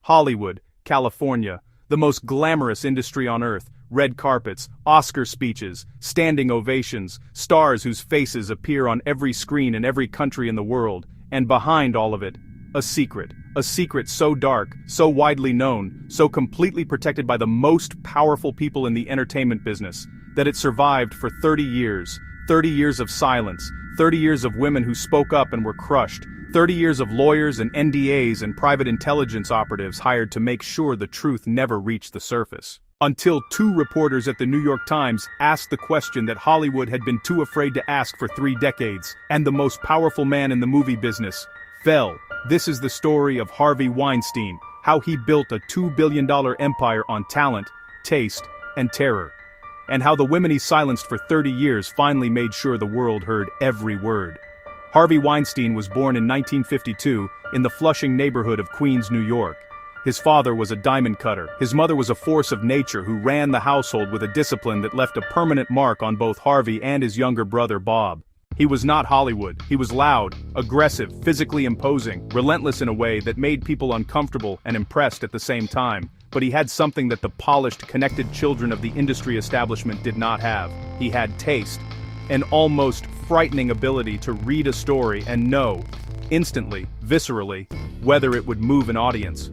Hollywood, California, the most glamorous industry on earth, red carpets, Oscar speeches, standing ovations, stars whose faces appear on every screen in every country in the world, and behind all of it, a secret so dark, so widely known, so completely protected by the most powerful people in the entertainment business, that it survived for 30 years, 30 years of silence, 30 years of women who spoke up and were crushed, 30 years of lawyers and NDAs and private intelligence operatives hired to make sure the truth never reached the surface. Until two reporters at the New York Times asked the question that Hollywood had been too afraid to ask for 3 decades, and the most powerful man in the movie business fell. This is the story of Harvey Weinstein, how he built a $2 billion empire on talent, taste, and terror. And how the women he silenced for 30 years finally made sure the world heard every word. Harvey Weinstein was born in 1952 in the Flushing neighborhood of Queens, New York. His father was a diamond cutter. His mother was a force of nature who ran the household with a discipline that left a permanent mark on both Harvey and his younger brother Bob. He was not Hollywood. He was loud, aggressive, physically imposing, relentless in a way that made people uncomfortable and impressed at the same time. But he had something that the polished, connected children of the industry establishment did not have. He had taste. An almost frightening ability to read a story and know, instantly, viscerally, whether it would move an audience.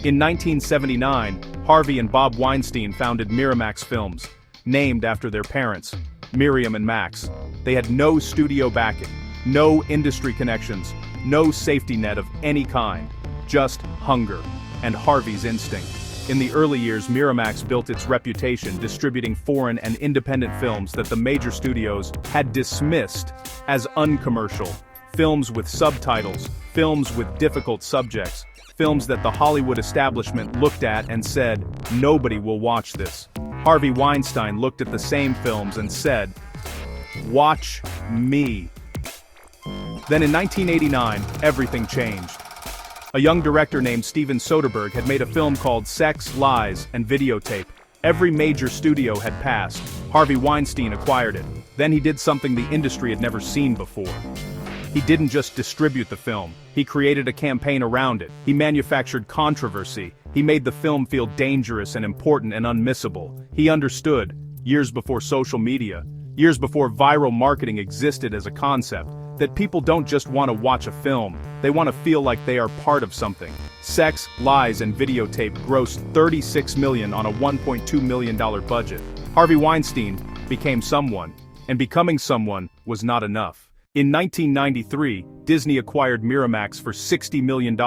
In 1979, Harvey and Bob Weinstein founded Miramax Films, named after their parents, Miriam and Max. They had no studio backing, no industry connections, no safety net of any kind, just hunger and Harvey's instinct. In the early years, Miramax built its reputation distributing foreign and independent films that the major studios had dismissed as uncommercial, films with subtitles, films with difficult subjects, films that the Hollywood establishment looked at and said, "Nobody will watch this." Harvey Weinstein looked at the same films and said, "Watch me." Then in 1989, everything changed. A young director named Steven Soderbergh had made a film called Sex, Lies, and Videotape. Every major studio had passed. Harvey Weinstein acquired it. Then he did something the industry had never seen before. He didn't just distribute the film. He created a campaign around it. He manufactured controversy. He made the film feel dangerous and important and unmissable. He understood, years before social media, years before viral marketing existed as a concept, that people don't just want to watch a film, they want to feel like they are part of something. Sex, Lies, and Videotape grossed $36 million on a $1.2 million budget. Harvey Weinstein became someone, and becoming someone was not enough. In 1993, Disney acquired Miramax for $60 million.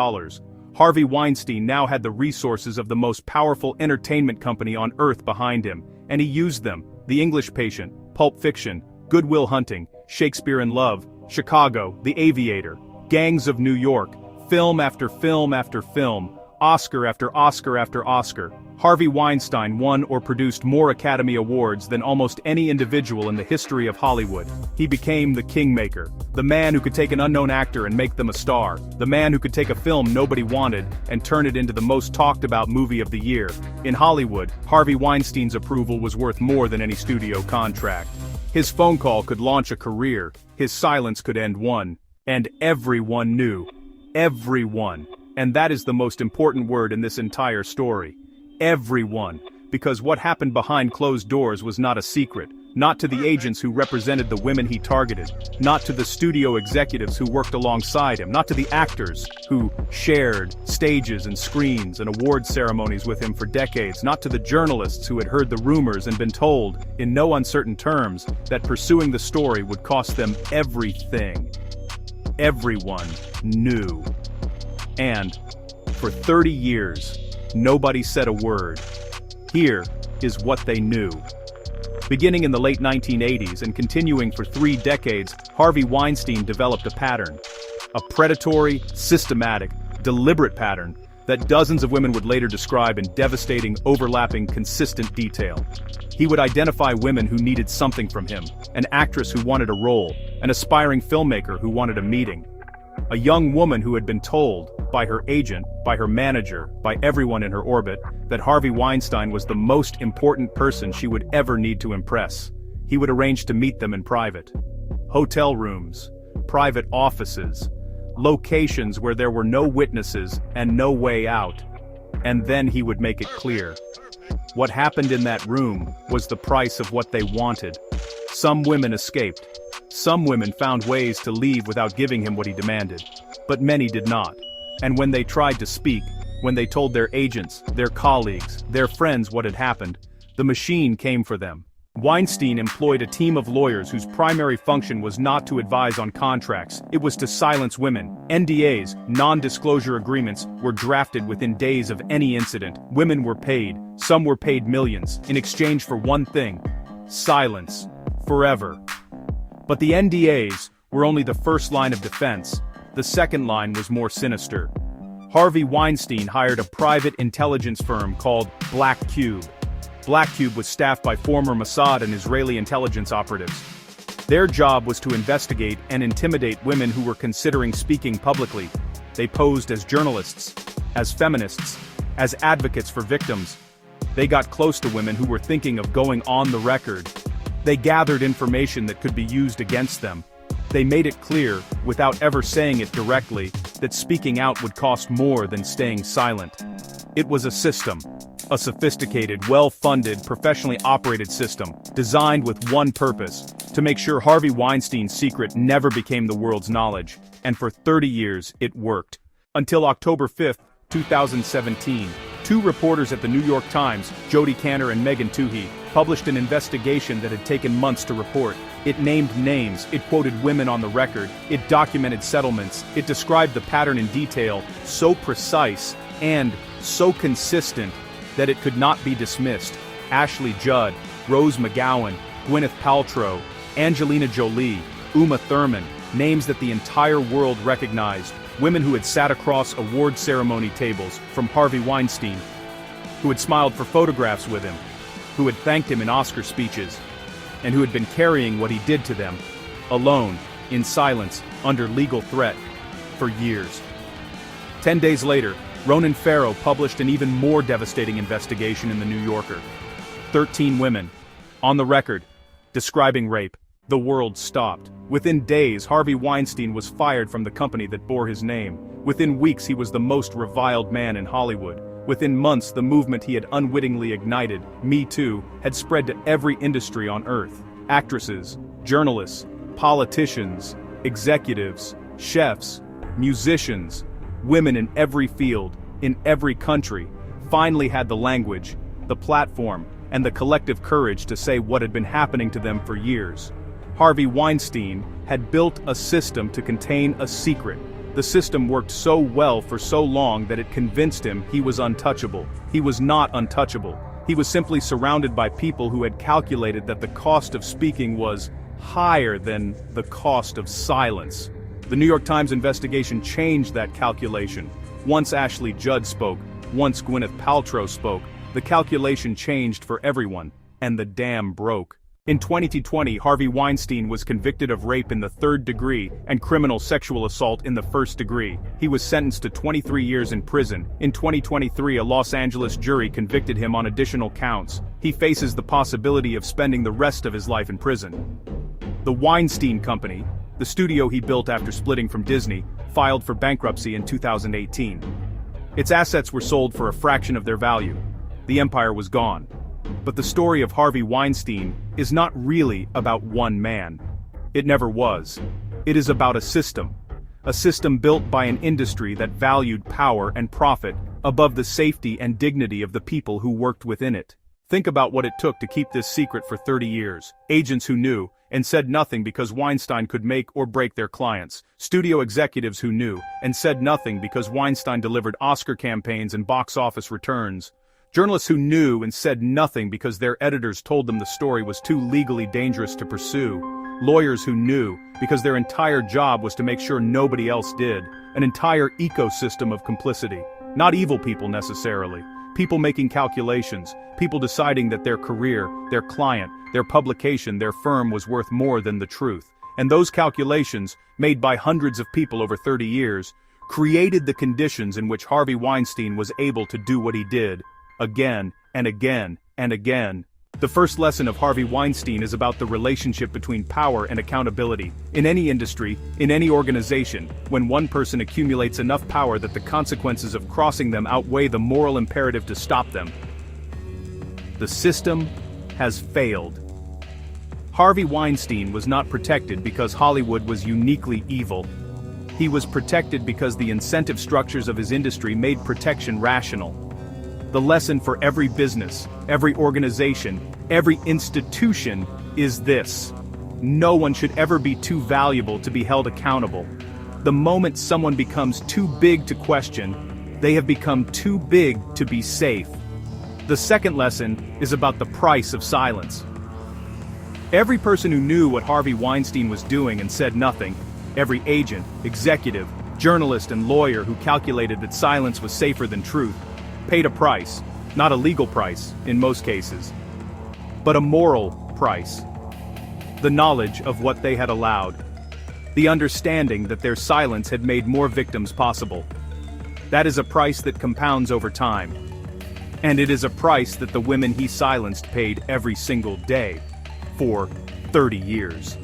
Harvey Weinstein now had the resources of the most powerful entertainment company on earth behind him, and he used them. The English Patient, Pulp Fiction, Good Will Hunting, Shakespeare in Love, Chicago, The Aviator, Gangs of New York, film after film after film, Oscar after Oscar after Oscar. Harvey Weinstein won or produced more Academy Awards than almost any individual in the history of Hollywood. He became the kingmaker, the man who could take an unknown actor and make them a star, the man who could take a film nobody wanted and turn it into the most talked about movie of the year. In Hollywood, Harvey Weinstein's approval was worth more than any studio contract. His phone call could launch a career, his silence could end one. And everyone knew. Everyone. And that is the most important word in this entire story. Everyone. Because what happened behind closed doors was not a secret. Not to the agents who represented the women he targeted. Not to the studio executives who worked alongside him. Not to the actors who shared stages and screens and award ceremonies with him for decades. Not to the journalists who had heard the rumors and been told, in no uncertain terms, that pursuing the story would cost them everything. Everyone knew. And, for 30 years, nobody said a word. Here is what they knew. Beginning in the late 1980s and continuing for 3 decades, Harvey Weinstein developed a pattern. A predatory, systematic, deliberate pattern that dozens of women would later describe in devastating, overlapping, consistent detail. He would identify women who needed something from him, an actress who wanted a role, an aspiring filmmaker who wanted a meeting. A young woman who had been told, by her agent, by her manager, by everyone in her orbit, that Harvey Weinstein was the most important person she would ever need to impress. He would arrange to meet them in private. Hotel rooms, private offices, locations where there were no witnesses and no way out. and then he would make it clear. What happened in that room was the price of what they wanted. Some women escaped. Some women found ways to leave without giving him what he demanded. But many did not. And when they tried to speak, when they told their agents, their colleagues, their friends what had happened, the machine came for them. Weinstein employed a team of lawyers whose primary function was not to advise on contracts, it was to silence women. NDAs, non-disclosure agreements, were drafted within days of any incident. Women were paid, some were paid millions, in exchange for one thing: silence. Forever. But the NDAs were only the first line of defense. The second line was more sinister. Harvey Weinstein hired a private intelligence firm called Black Cube. Black Cube was staffed by former Mossad and Israeli intelligence operatives. Their job was to investigate and intimidate women who were considering speaking publicly. They posed as journalists, as feminists, as advocates for victims. They got close to women who were thinking of going on the record. They gathered information that could be used against them. They made it clear, without ever saying it directly, that speaking out would cost more than staying silent. It was a system. A sophisticated, well-funded, professionally operated system, designed with one purpose: to make sure Harvey Weinstein's secret never became the world's knowledge. And for 30 years, it worked. Until October 5, 2017, two reporters at the New York Times, Jodi Kantor and Megan Twohey, published an investigation that had taken months to report. It named names, it quoted women on the record, it documented settlements, it described the pattern in detail, so precise and so consistent that it could not be dismissed. Ashley Judd, Rose McGowan, Gwyneth Paltrow, Angelina Jolie, Uma Thurman, names that the entire world recognized, women who had sat across award ceremony tables from Harvey Weinstein, who had smiled for photographs with him, who had thanked him in Oscar speeches, and who had been carrying what he did to them, alone, in silence, under legal threat, for years. 10 days later, Ronan Farrow published an even more devastating investigation in The New Yorker. 13 women, on the record, describing rape. The world stopped. Within days, Harvey Weinstein was fired from the company that bore his name. Within weeks, he was the most reviled man in Hollywood. Within months, the movement he had unwittingly ignited, Me Too, had spread to every industry on earth. Actresses, journalists, politicians, executives, chefs, musicians, women in every field, in every country, finally had the language, the platform, and the collective courage to say what had been happening to them for years. Harvey Weinstein had built a system to contain a secret. The system worked so well for so long that it convinced him he was untouchable. He was not untouchable. He was simply surrounded by people who had calculated that the cost of speaking was higher than the cost of silence. The New York Times investigation changed that calculation. Once Ashley Judd spoke, once Gwyneth Paltrow spoke, the calculation changed for everyone, and the dam broke. In 2020, Harvey Weinstein was convicted of rape in the 3rd degree and criminal sexual assault in the 1st degree. He was sentenced to 23 years in prison. In 2023, a Los Angeles jury convicted him on additional counts. He faces the possibility of spending the rest of his life in prison. The Weinstein Company, the studio he built after splitting from Disney, filed for bankruptcy in 2018. Its assets were sold for a fraction of their value. The empire was gone. But the story of Harvey Weinstein is not really about one man. It never was. It is about a system built by an industry that valued power and profit above the safety and dignity of the people who worked within it. Think about what it took to keep this secret for 30 years. Agents who knew and said nothing because Weinstein could make or break their clients. Studio executives who knew and said nothing because Weinstein delivered Oscar campaigns and box office returns. Journalists who knew and said nothing because their editors told them the story was too legally dangerous to pursue. Lawyers who knew because their entire job was to make sure nobody else did. An entire ecosystem of complicity. Not evil people necessarily. People making calculations. People deciding that their career, their client, their publication, their firm was worth more than the truth. And those calculations, made by hundreds of people over 30 years, created the conditions in which Harvey Weinstein was able to do what he did. Again, and again, and again. The first lesson of Harvey Weinstein is about the relationship between power and accountability. In any industry, in any organization, when one person accumulates enough power that the consequences of crossing them outweigh the moral imperative to stop them, the system has failed. Harvey Weinstein was not protected because Hollywood was uniquely evil. He was protected because the incentive structures of his industry made protection rational. The lesson for every business, every organization, every institution is this: no one should ever be too valuable to be held accountable. The moment someone becomes too big to question, they have become too big to be safe. The second lesson is about the price of silence. Every person who knew what Harvey Weinstein was doing and said nothing, every agent, executive, journalist and lawyer who calculated that silence was safer than truth, paid a price, not a legal price, in most cases, but a moral price. The knowledge of what they had allowed. The understanding that their silence had made more victims possible. That is a price that compounds over time. And it is a price that the women he silenced paid every single day, for 30 years.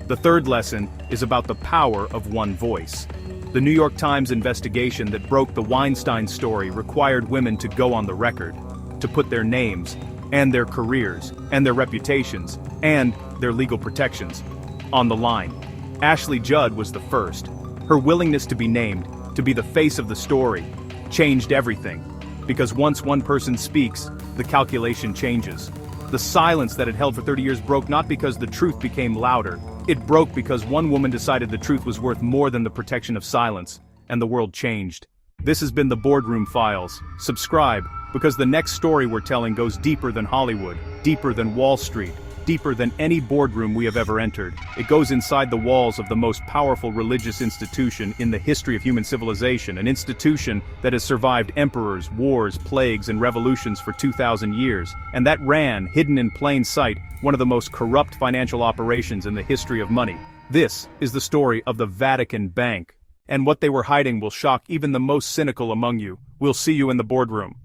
The third lesson is about the power of one voice. The New York Times investigation that broke the Weinstein story required women to go on the record, to put their names, and their careers, and their reputations, and their legal protections on the line. Ashley Judd was the first. Her willingness to be named, to be the face of the story, changed everything. Because once one person speaks, the calculation changes. The silence that had held for 30 years broke not because the truth became louder. It broke because one woman decided the truth was worth more than the protection of silence, and the world changed. This has been the Boardroom Files. Subscribe, because the next story we're telling goes deeper than Hollywood, deeper than Wall Street, deeper than any boardroom we have ever entered. It goes inside the walls of the most powerful religious institution in the history of human civilization, an institution that has survived emperors, wars, plagues, and revolutions for 2,000 years, and that ran, hidden in plain sight, one of the most corrupt financial operations in the history of money. This is the story of the Vatican Bank. And what they were hiding will shock even the most cynical among you. We'll see you in the boardroom.